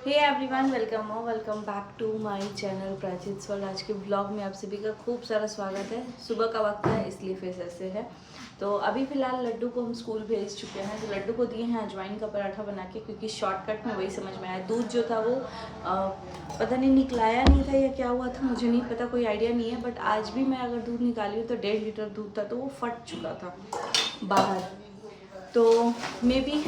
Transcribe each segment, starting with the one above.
Hey everyone, welcome back to my channel Prachi's world. आज के blog में आप सभी का खूब सारा स्वागत है। सुबह का वक्त है इसलिए फेस ऐसे है। तो अभी फ़िलहाल लड्डू को हम स्कूल भेज चुके हैं। तो लड्डू को दिए हैं अजवाइन का पराठा बना के, क्योंकि शॉर्टकट में वही समझ में आया। दूध जो था वो पता नहीं निकलाया नहीं था या क्या हुआ था, मुझे नहीं पता, कोई आइडिया नहीं है। बट आज भी मैं अगर दूध निकाली हूँ तो 1.5 लीटर दूध था, तो वो फट चुका था बाहर। तो मे बी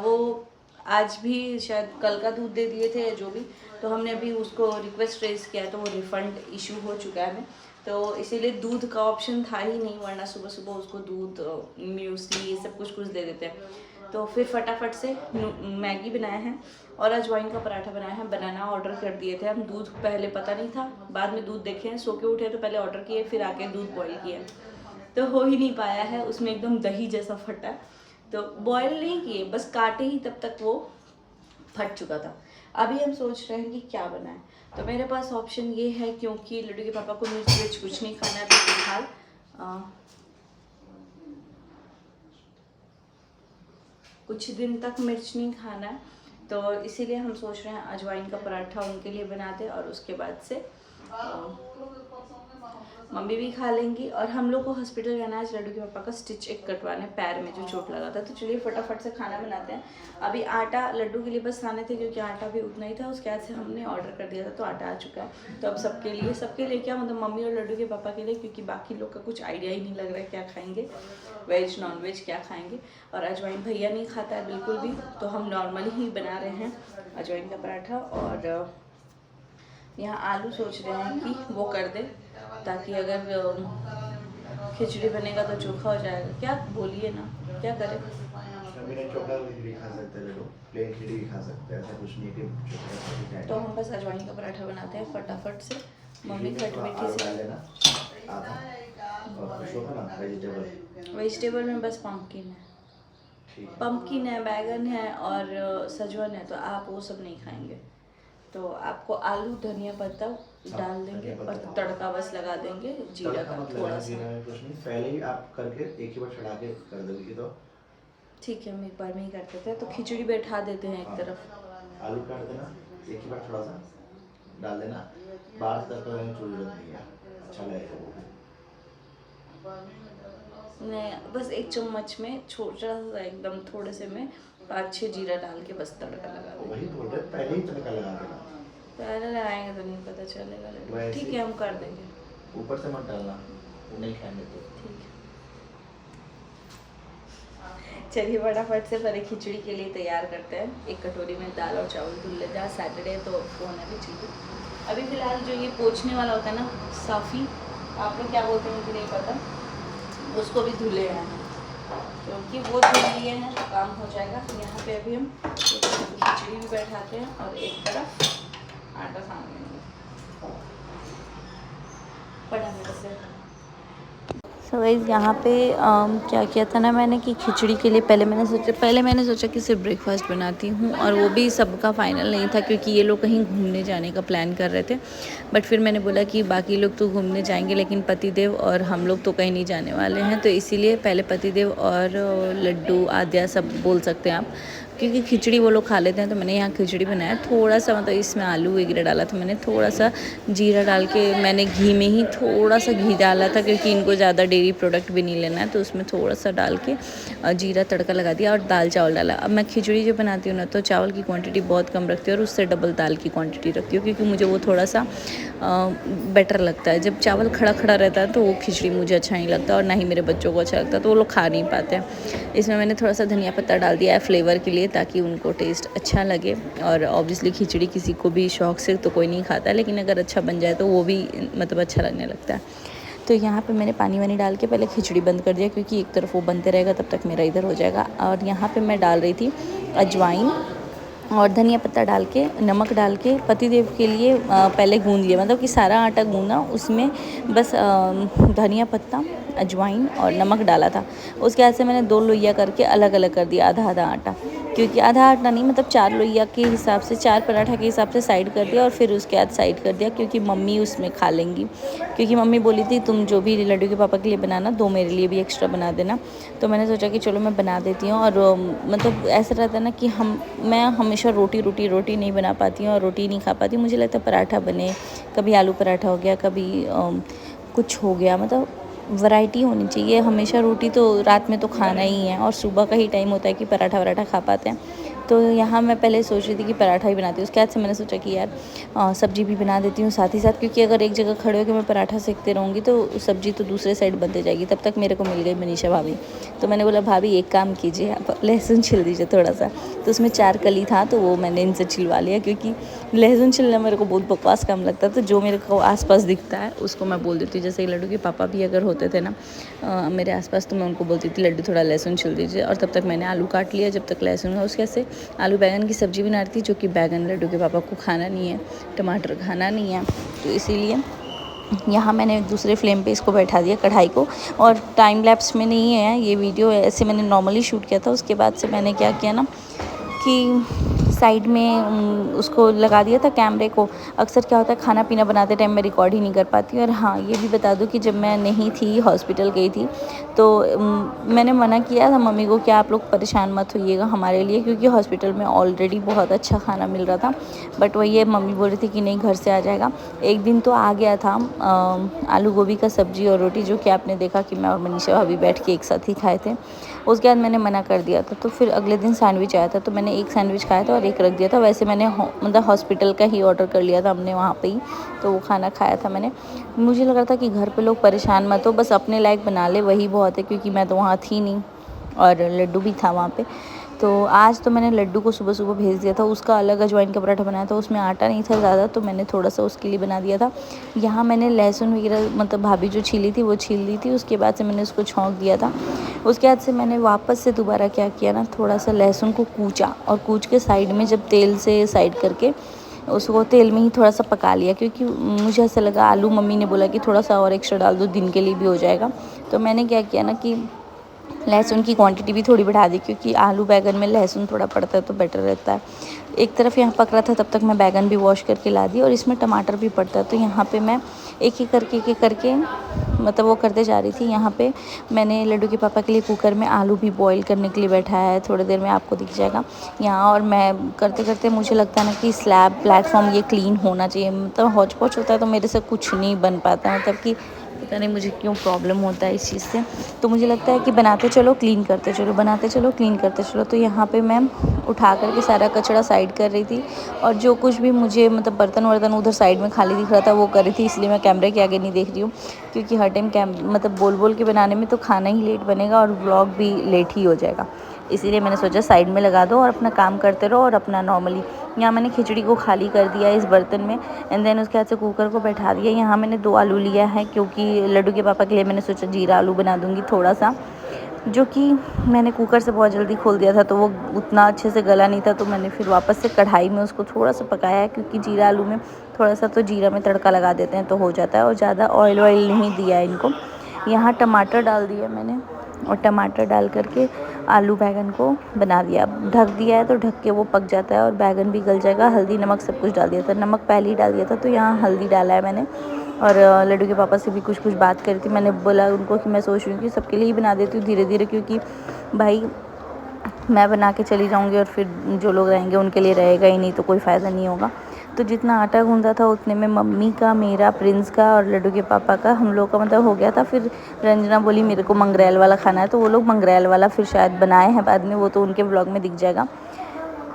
वो आज भी शायद कल का दूध दे दिए थे या जो भी। तो हमने अभी उसको रिक्वेस्ट रेज किया है, तो वो रिफ़ंड इशू हो चुका है हमें। तो इसीलिए दूध का ऑप्शन था ही नहीं, वरना सुबह सुबह उसको दूध म्यूसली ये सब कुछ दे देते हैं। तो फिर फटाफट से मैगी बनाया है और अजवाइन का पराठा बनाया है। बनाना ऑर्डर कर दिए थे हम। दूध पहले पता नहीं था, बाद में दूध देखे हैं, सो के उठे तो पहले ऑर्डर किए, फिर आके दूध बॉईल किया, तो हो ही नहीं पाया है। उसमें एकदम दही जैसा फटा। तो बॉयल नहीं किए, बस काटे ही, तब तक वो फट चुका था। अभी हम सोच रहे हैं कि क्या बनाएं। तो मेरे पास ऑप्शन ये है, क्योंकि लड्डू के पापा को मिर्च विर्च कुछ नहीं खाना है फिलहाल, कुछ दिन तक मिर्च नहीं खाना है। तो इसीलिए हम सोच रहे हैं अजवाइन का पराठा उनके लिए बना दें, और उसके बाद से मम्मी भी खा लेंगी। और हम लोग को हॉस्पिटल जाना है आज लड्डू के पापा का स्टिच एक कटवाने, पैर में जो चोट लगा था। तो चलिए फटाफट से खाना बनाते हैं। अभी आटा लड्डू के लिए बस लाने थे, क्योंकि आटा भी उतना ही था। उसके बाद से हमने ऑर्डर कर दिया था, तो आटा आ चुका है। तो अब सबके लिए क्या, मतलब मम्मी और लड्डू के पापा के लिए, क्योंकि बाकी लोग का कुछ आइडिया ही नहीं लग रहा है क्या खाएंगे, वेज नॉन वेज क्या खाएंगे। और अजवाइन भैया नहीं खाता है बिल्कुल भी, तो हम नॉर्मली ही बना रहे हैं अजवाइन का पराठा। और यहाँ आलू सोच रहे हैं कि वो कर दे, ताकि अगर खिचड़ी बनेगा तो चोखा हो जाएगा। क्या बोलिए ना, क्या करें। चोखा खिचड़ी खा सकते हैं लोग, प्लेन खिचड़ी खा सकते हैं, ऐसा कुछ नहीं है कि चोखा। तो हम बस अजवाइन का पराठा बनाते हैं फटाफट से। मम्मी खट मीठी से आधा और कुछ होगा ना वेजिटेबल में बस पम्पकिन है, बैगन है और सजवन है। तो आप वो सब नहीं खाएंगे, तो आपको आलू धनिया पत्ता डाल देंगे और तड़का बस लगा देंगे जीरा का थोड़ा सा। पहले ही आप करके एक ही बार चढ़ा के कर दोगे तो ठीक है, हम एक बार में ही कर देते हैं। तो खिचड़ी बैठा देते हैं एक तरफ। आलू काट देना, एक ही बार थोड़ा सा डाल देना, बाहर से तड़का लगाने की जरूरत नहीं है, अच्छा लगेगा वो। नहीं, बस एक चम्मच में छोटा सा एकदम थोड़े से में 5-6 जीरा डाल के बस तड़का लगा देंगे। वही बोल रहे, पहले ही तड़का लगा देना। पहले लगाएंगे तो नहीं पता चलेगा, लेकिन ठीक है हम कर देंगे। ऊपर से मत डालना, वो नहीं खाएंगे तो। ठीक है, चलिए फटाफट से पहले खिचड़ी के लिए तैयार करते हैं। एक कटोरी में दाल और चावल धुल लेते हैं, सैटरडे तो फोन है भी चाहिए। अभी फ़िलहाल जो ये पोंछने वाला होता है ना, साफ़ी आप लोग क्या बोलते हैं मुझे नहीं पता, उसको भी धुले हैं, क्योंकि वो धुल लिए हैं तो काम हो जाएगा। यहाँ पे अभी हम खिचड़ी भी बैठाते हैं और एक तरफ आटा सान लेंगे फटाफट से। सो गाइस यहाँ पे क्या किया था ना मैंने, कि खिचड़ी के लिए पहले मैंने सोचा कि सिर्फ ब्रेकफास्ट बनाती हूँ, और वो भी सबका फाइनल नहीं था, क्योंकि ये लोग कहीं घूमने जाने का प्लान कर रहे थे। बट फिर मैंने बोला कि बाकी लोग तो घूमने जाएंगे, लेकिन पतिदेव और हम लोग तो कहीं नहीं जाने वाले हैं। तो इसीलिए पहले पतिदेव और लड्डू आद्या सब बोल सकते हैं आप, क्योंकि खिचड़ी वो लोग खा लेते हैं। तो मैंने यहाँ खिचड़ी बनाया थोड़ा सा, मतलब इसमें आलू वगैरह डाला था मैंने, थोड़ा सा जीरा डाल के, मैंने घी में ही थोड़ा सा घी डाला था, क्योंकि इनको ज़्यादा डेयरी प्रोडक्ट भी नहीं लेना है। तो उसमें थोड़ा सा डाल के जीरा तड़का लगा दिया और दाल चावल डाला। अब मैं खिचड़ी जो बनाती हूँ ना, तो चावल की क्वांटिटी बहुत कम रखती हूँ और उससे डबल दाल की क्वांटिटी रखती हूँ, क्योंकि मुझे वो थोड़ा सा बेटर लगता है। जब चावल खड़ा खड़ा रहता है तो वो खिचड़ी मुझे अच्छा नहीं लगता, और ना ही मेरे बच्चों को अच्छा लगता है, तो वो लोग खा नहीं पाते हैं। इसमें मैंने थोड़ा सा धनिया पत्ता डाल दिया है फ्लेवर के लिए, ताकि उनको टेस्ट अच्छा लगे। और ऑब्वियसली खिचड़ी किसी को भी शौक से तो कोई नहीं खाता, लेकिन अगर अच्छा बन जाए तो वो भी मतलब अच्छा लगने लगता है। तो यहाँ पे मैंने पानी वानी डाल के पहले खिचड़ी बंद कर दिया, क्योंकि एक तरफ वो बनते रहेगा तब तक मेरा इधर हो जाएगा। और यहाँ पे मैं डाल रही थी अजवाइन और धनिया पत्ता डाल के, नमक डाल के पतिदेव के लिए पहले गूंद लिया, मतलब कि सारा आटा गूंदा, उसमें बस धनिया पत्ता, अजवाइन और नमक डाला था। उसके बाद से मैंने 2 लोइयाँ करके अलग अलग कर दिया, आधा आधा आटा। क्योंकि आधा आटा नहीं, मतलब 4 लोइया के हिसाब से, 4 पराठा के हिसाब से साइड कर दिया और फिर उसके बाद साइड कर दिया, क्योंकि मम्मी उसमें खा लेंगी। क्योंकि मम्मी बोली थी तुम जो भी लड्डू के पापा के लिए बनाना, 2 मेरे लिए भी एक्स्ट्रा बना देना। तो मैंने सोचा कि चलो मैं बना देती हूँ। और मतलब ऐसा रहता है ना कि मैं हमेशा रोटी नहीं बना पाती हूँ और रोटी नहीं खा पाती। मुझे लगता है पराठा बने, कभी आलू पराठा हो गया, कभी कुछ हो गया, मतलब वैरायटी होनी चाहिए। हमेशा रोटी तो रात में तो खाना ही है और सुबह का ही टाइम होता है कि पराठा वराठा खा पाते हैं। तो यहाँ मैं पहले सोच रही थी कि पराठा ही बनाती हूँ। उसके बाद से मैंने सोचा कि यार सब्जी भी बना देती हूँ साथ ही साथ, क्योंकि अगर एक जगह खड़े होकर मैं पराठा सेकते रहूँगी तो सब्जी तो दूसरे साइड बनते जाएगी। तब तक मेरे को मिल गई मनीषा भाभी। तो मैंने बोला भाभी एक काम कीजिए, आप लहसुन छिल दीजिए थोड़ा सा। तो उसमें 4 कली था तो वो मैंने इनसे छिलवा लिया, क्योंकि लहसुन छिलना मेरे को बहुत बकवास काम लगता है। तो जो मेरे को आसपास दिखता है उसको मैं बोल देती हूँ। जैसे लड्डू के पापा भी अगर होते थे ना मेरे आसपास, तो मैं उनको बोलती थी लड्डू थोड़ा लहसुन छिल दीजिए। और तब तक मैंने आलू काट लिया, जब तक लहसुन है। उसके से आलू बैंगन की सब्ज़ी बना रही थी, जो कि बैंगन लड्डू के पापा को खाना नहीं है, टमाटर खाना नहीं है, तो इसीलिए यहाँ मैंने दूसरे फ्लेम पे इसको बैठा दिया कढ़ाई को। और टाइम लैप्स में नहीं है ये वीडियो, ऐसे मैंने नॉर्मली शूट किया था। उसके बाद से मैंने क्या किया ना कि साइड में उसको लगा दिया था कैमरे को। अक्सर क्या होता है खाना पीना बनाते टाइम मैं रिकॉर्ड ही नहीं कर पाती। और हाँ, ये भी बता दूँ कि जब मैं नहीं थी, हॉस्पिटल गई थी, तो मैंने मना किया था मम्मी को कि आप लोग परेशान मत होइएगा हमारे लिए, क्योंकि हॉस्पिटल में ऑलरेडी बहुत अच्छा खाना मिल रहा था। बट वही मम्मी बोल रही थी कि नहीं घर से आ जाएगा। एक दिन तो आ गया था आलू गोभी का सब्ज़ी और रोटी, जो कि आपने देखा कि मैं और मनीषा भाभी बैठ के एक साथ ही खाए थे। उसके बाद मैंने मना कर दिया था। तो फिर अगले दिन सैंडविच आया था, तो मैंने एक सैंडविच खाया था और एक रख दिया था। वैसे मैंने मतलब हॉस्पिटल का ही ऑर्डर कर लिया था हमने वहाँ पे ही, तो वो खाना खाया था मैंने। मुझे लग रहा था कि घर पे लोग परेशान मत हो, बस अपने लायक बना ले वही बहुत है, क्योंकि मैं तो वहाँ थी नहीं और लड्डू भी था वहाँ पे। तो आज तो मैंने लड्डू को सुबह सुबह भेज दिया था। उसका अलग अजवाइन का पराठा बनाया था, उसमें आटा नहीं था ज़्यादा, तो मैंने थोड़ा सा उसके लिए बना दिया था। यहाँ मैंने लहसुन वगैरह मतलब भाभी जो छीली थी वो छील दी थी। उसके बाद से मैंने उसको छौंक दिया था। उसके बाद से मैंने वापस से दोबारा क्या किया ना, थोड़ा सा लहसुन को कूचा और कूच के साइड में जब तेल से साइड करके उसको तेल में ही थोड़ा सा पका लिया, क्योंकि मुझे ऐसा लगा आलू मम्मी ने बोला कि थोड़ा सा और एक्स्ट्रा डाल दो, दिन के लिए भी हो जाएगा। तो मैंने क्या किया ना कि लहसुन की क्वांटिटी भी थोड़ी बढ़ा दी, क्योंकि आलू बैंगन में लहसुन थोड़ा पड़ता है तो बेटर रहता है। एक तरफ यहाँ पक रहा था तब तक मैं बैंगन भी वॉश करके ला दी, और इसमें टमाटर भी पड़ता है। तो यहाँ पे मैं एक एक करके मतलब वो करते जा रही थी। यहाँ पे मैंने लड्डू के पापा के लिए कुकर में आलू भी बॉईल करने के लिए बैठाया है, थोड़ी देर में आपको दिख जाएगा यहाँ। और मैं करते करते मुझे लगता है ना कि स्लैब प्लेटफॉर्म ये क्लीन होना चाहिए। मतलब हौच पौच होता है तो मेरे से कुछ नहीं बन पाता, मतलब कि पता नहीं मुझे क्यों प्रॉब्लम होता है इस चीज़ से। तो मुझे लगता है कि बनाते चलो क्लीन करते चलो, बनाते चलो क्लीन करते चलो। तो यहाँ पे मैं उठा करके सारा कचरा साइड कर रही थी, और जो कुछ भी मुझे मतलब बर्तन वर्तन उधर साइड में खाली दिख रहा था वो कर रही थी। इसलिए मैं कैमरे के आगे नहीं देख रही हूँ, क्योंकि हर टाइम मतलब बोल बोल के बनाने में तो खाना ही लेट बनेगा और व्लॉग भी लेट ही हो जाएगा। इसीलिए मैंने सोचा साइड में लगा दो और अपना काम करते रहो। और अपना नॉर्मली यहाँ मैंने खिचड़ी को खाली कर दिया इस बर्तन में, एंड देन उसके बाद से कुकर को बैठा दिया। यहाँ मैंने 2 आलू लिया है, क्योंकि लड्डू के पापा के लिए मैंने सोचा जीरा आलू बना दूँगी थोड़ा सा, जो कि मैंने कुकर से बहुत जल्दी खोल दिया था तो वो उतना अच्छे से गला नहीं था। तो मैंने फिर वापस से कढ़ाई में उसको थोड़ा सा पकाया है, क्योंकि जीरा आलू में थोड़ा सा तो जीरा में तड़का लगा देते हैं तो हो जाता है, और ज़्यादा ऑयल नहीं दिया है इनको। यहाँ टमाटर डाल दिया मैंने, और टमाटर डाल करके आलू बैंगन को बना दिया। ढक दिया है तो ढक के वो पक जाता है और बैंगन भी गल जाएगा। हल्दी नमक सब कुछ डाल दिया था, नमक पहले ही डाल दिया था तो यहाँ हल्दी डाला है मैंने। और लड्डू के पापा से भी कुछ बात करी थी। मैंने बोला उनको कि मैं सोच रही हूँ कि सबके लिए ही बना देती हूँ धीरे धीरे, क्योंकि भाई मैं बना के चली जाऊँगी और फिर जो लोग रहेंगे उनके लिए रहेगा ही नहीं, तो कोई फ़ायदा नहीं होगा। तो जितना आटा गूँधा था उतने में मम्मी का, मेरा, प्रिंस का और लड्डू के पापा का, हम लोग का मतलब हो गया था। फिर रंजना बोली मेरे को मंगरेल वाला खाना है, तो वो लोग मंगरेल वाला फिर शायद बनाए हैं बाद में, वो तो उनके व्लॉग में दिख जाएगा।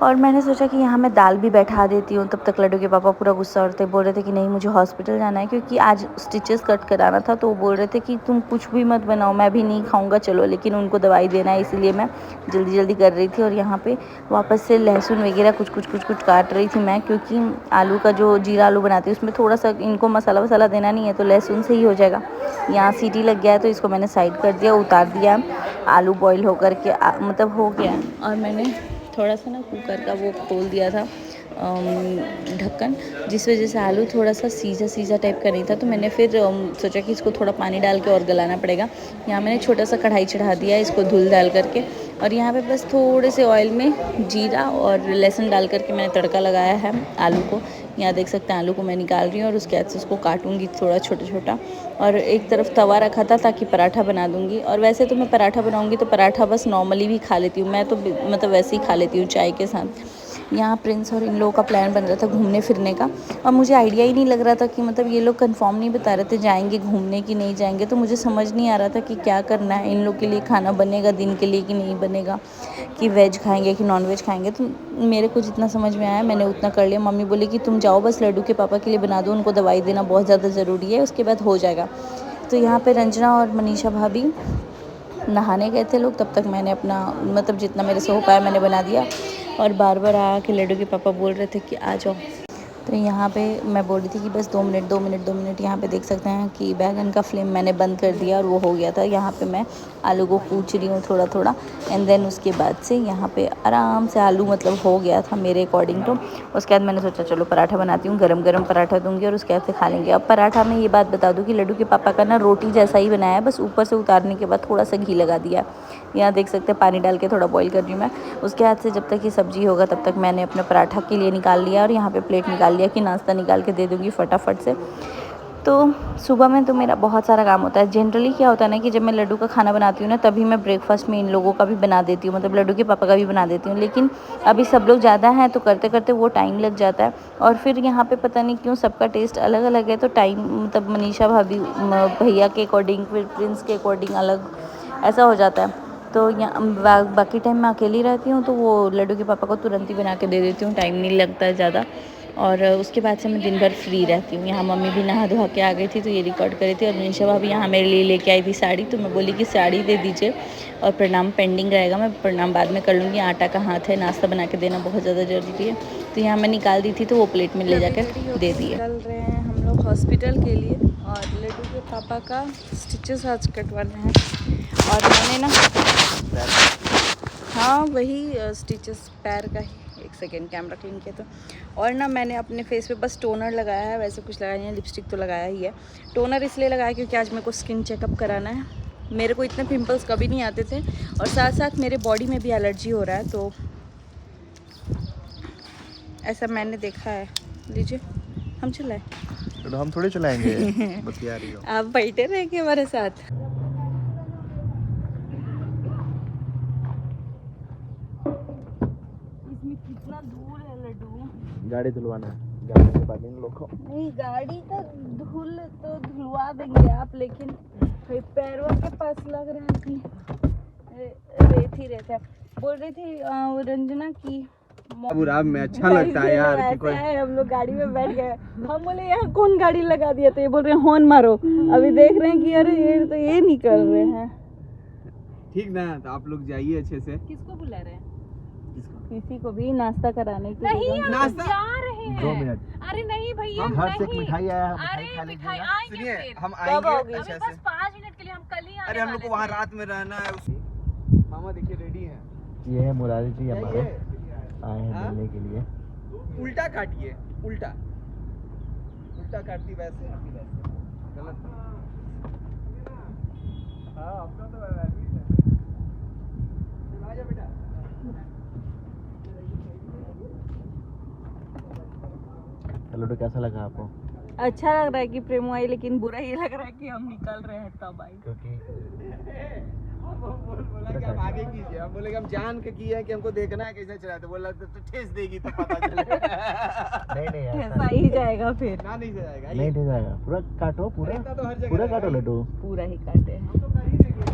और मैंने सोचा कि यहाँ मैं दाल भी बैठा देती हूँ। तब तक लड्डू के पापा पूरा गुस्सा हो रहे थे, बोल रहे थे कि नहीं मुझे हॉस्पिटल जाना है, क्योंकि आज स्टिचेस कट कराना था। तो वो बोल रहे थे कि तुम कुछ भी मत बनाओ, मैं भी नहीं खाऊंगा चलो, लेकिन उनको दवाई देना है, इसीलिए मैं जल्दी जल्दी कर रही थी। और यहाँ पे वापस से लहसुन वगैरह कुछ काट रही थी मैं, क्योंकि आलू का जो जीरा आलू बनाती हूँ उसमें थोड़ा सा इनको मसाला वसाला देना नहीं है, तो लहसुन से ही हो जाएगा। यहाँ सीटी लग गया है तो इसको मैंने साइड कर दिया, उतार दिया। आलू बॉयल होकर के मतलब हो गया। और मैंने थोड़ा सा ना कुकर का वो खोल दिया था ढक्कन, जिस वजह से आलू थोड़ा सा सीजा टाइप का नहीं था। तो मैंने फिर सोचा कि इसको थोड़ा पानी डाल के और गलाना पड़ेगा। यहाँ मैंने छोटा सा कढ़ाई चढ़ा दिया है, इसको धुल डाल करके और यहाँ पे बस थोड़े से ऑयल में जीरा और लहसुन डाल करके मैंने तड़का लगाया है आलू को। यहाँ देख सकते हैं आलू को मैं निकाल रही हूँ और उसके बाद से उसको काटूंगी थोड़ा छोटा छोटा। और एक तरफ तवा रखा था ताकि पराठा बना दूंगी। और वैसे तो मैं पराठा बनाऊंगी तो पराठा बस नॉर्मली भी खा लेती हूँ मैं तो, मतलब वैसे ही खा लेती हूँ चाय के साथ। यहाँ प्रिंस और इन लोगों का प्लान बन रहा था घूमने फिरने का, और मुझे आइडिया ही नहीं लग रहा था कि मतलब ये लोग कंफर्म नहीं बता रहे थे जाएंगे घूमने कि नहीं जाएंगे। तो मुझे समझ नहीं आ रहा था कि क्या करना है, इन लोग के लिए खाना बनेगा दिन के लिए कि नहीं बनेगा, कि वेज खाएंगे कि नॉन वेज खाएंगे। तो मेरे को जितना समझ में आया मैंने उतना कर लिया। मम्मी बोली कि तुम जाओ बस लड्डू के पापा के लिए बना दो, उनको दवाई देना बहुत ज़्यादा ज़रूरी है, उसके बाद हो जाएगा। तो यहाँ पर रंजना और मनीषा भाभी नहाने गए थे लोग, तब तक मैंने अपना मतलब जितना मेरे से हो पाया मैंने बना दिया। और बार बार आके लड्डू के पापा बोल रहे थे कि आ जाओ। तो यहाँ पे मैं बोल रही थी कि बस 2 मिनट। यहाँ पे देख सकते हैं कि बैगन का फ्लेम मैंने बंद कर दिया और वो हो गया था। यहाँ पे मैं आलू को कूच रही हूँ थोड़ा थोड़ा, एंड देन उसके बाद से यहाँ पे आराम से आलू मतलब हो गया था मेरे अकॉर्डिंग। तो उसके बाद मैंने सोचा चलो पराठा बनाती हूँ, गरम गरम पराठा दूँगी और उसके बाद से खा लेंगे। अब पराठा में ये बात बता दूँ कि लड्डू के पापा का ना रोटी जैसा ही बनाया है, बस ऊपर से उतारने के बाद थोड़ा सा घी लगा दिया। यहाँ देख सकते हैं पानी डाल के थोड़ा बॉईल कर रही हूँ मैं। उसके बाद से जब तक ये सब्जी होगा तब तक मैंने अपना पराठा के लिए निकाल लिया और यहाँ पे प्लेट निकाल लिया कि नाश्ता निकाल के दे दूँगी फटाफट से। तो सुबह में तो मेरा बहुत सारा काम होता है। जनरली क्या होता है ना कि जब मैं लड्डू का खाना बनाती हूँ ना तभी मैं ब्रेकफास्ट में इन लोगों का भी बना देती हूँ, मतलब लड्डू के पापा का भी बना देती हूँ। लेकिन अभी सब लोग ज़्यादा हैं तो करते करते वो टाइम लग जाता है। और फिर यहाँ पे पता नहीं क्यों सबका टेस्ट अलग अलग है, तो टाइम मतलब मनीषा भाभी भैया के अकॉर्डिंग, फिर प्रिंस के अकॉर्डिंग अलग ऐसा हो जाता है। तो यहाँ बाकी टाइम मैं अकेली रहती हूँ तो वो लड्डू के पापा को तुरंत ही बना के दे देती हूँ, टाइम नहीं लगता है ज़्यादा। और उसके बाद से मैं दिन भर फ्री रहती हूँ। यहाँ मम्मी भी नहा धोआ के आ गई थी तो ये रिकॉर्ड करी थी। और मनीषा भाभी यहाँ मेरे लिए लेके आई थी साड़ी, तो मैं बोली कि साड़ी दे दीजिए और प्रणाम पेंडिंग रहेगा, मैं प्रणाम बाद में कर लूँगी। आटा का हाथ है, नाश्ता बना के देना बहुत ज़्यादा ज़रूरी है। तो यहाँ मैं निकाल दी थी तो वो प्लेट में ले जाकर दे दिए। चल रहे हैं हम लोग हॉस्पिटल के लिए और लड्डू के पापा का स्टिचेस आज कटवाना है। और मैंने ना हाँ वही स्टिचेस पैर का ही, एक सेकेंड कैमरा क्लीन किया तो। और ना मैंने अपने फेस पे बस टोनर लगाया है, वैसे कुछ लगाया नहीं है, लिपस्टिक तो लगाया ही है। टोनर इसलिए लगाया क्योंकि आज मेरे को स्किन चेकअप कराना है। मेरे को इतने पिंपल्स कभी नहीं आते थे और साथ साथ मेरे बॉडी में भी एलर्जी हो रहा है, तो ऐसा मैंने देखा है। लीजिए हम चलाए, तो हम थोड़े चलाएंगे बतिया रही हो। आप बैठे रहेंगे हमारे साथ। इसमें कितना धूल है लड्डू। गाड़ी धुलवाना है, गाड़ी के बाद इन लोग को नहीं गाड़ी का धूल तो धुलवा देंगे आप, लेकिन भाई पैरों के पास लग रहा है कि रेत ही रहता है। बोल रही थी रंजना की बुरा में अच्छा लगता है यार कि कोई है। हम लोग गाड़ी में बैठ गए, हम बोले यहाँ कौन गाड़ी लगा दिया, तो ये बोल रहे हैं हॉर्न मारो। अभी देख रहे हैं कि अरे ये तो ये निकल रहे हैं। ठीक ना, तो आप लोग जाइए अच्छे से। किसको बुला रहे हैं? किसी को भी नाश्ता कराने के लिए। नहीं नाश्ता जा रहे हैं। 2 मिनट। अरे नहीं भैया हम घर से एक नहीं। मिठाई आया है, अरे मिठाई खा मिठाई लीजिएगा। आएंगे सुनिए फिर। हम कब आएंगे आओगे? अच्छे अभी से। बस 5 मिनट के लिए, हम कल ही आने अरे हम लोग को वाले वहाँ थे। रात में रहना है। मामा देखिए रेडी है। ये है मुरारी जी हमारे आए हैं हाँ? मिलने के लिए। उल्टा काटिए, उल्टा उल्टा काटती वैसे अभी वैसे गलत। हाँ आपका तो आजा बेटा। लड्डू कैसा लगा आपको? अच्छा लग रहा है कि प्रेमो आई, लेकिन बुरा ये लग रहा है कि हम निकल रहे हैं तब आई। क्योंकि बोला कि आप आगे कीजिए, हम बोले कि हम जान के किए हैं कि हमको देखना है कैसे चलाते। बोला तो ठेस देगी तो पता चलेगा। नहीं ऐसा ही जाएगा फिर। ना नहीं जाएगा, नहीं ठीक जाएगा। पूरा काटो, पूरा इतना तो हर जगह पूरा काटो लड्डू। पूरा ही काटे हैं। तो कर ही देंगे।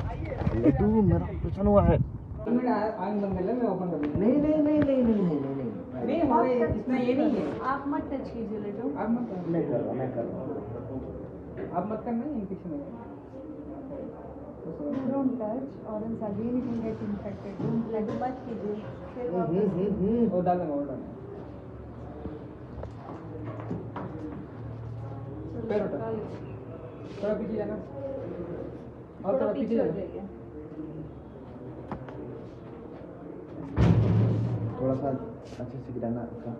आइए लड्डू मेरा ऑपरेशन हुआ है। नहीं हमारे इतना ये नहीं है। आप मत टच कीजिए लड्डू। आप मत मैं कर रहा हूँ। आप मत करना, इन्फेक्शन होगा। Don't touch or else again it will get infected. Don't Laddu मत कीजिए। फिर वापस और डाल देना, और डाल पैर उठा, थोड़ा पीछे जाना और थोड़ा पीछे हो जाना। जाइए। थोड़ा सा अच्छे से गिराना उसका।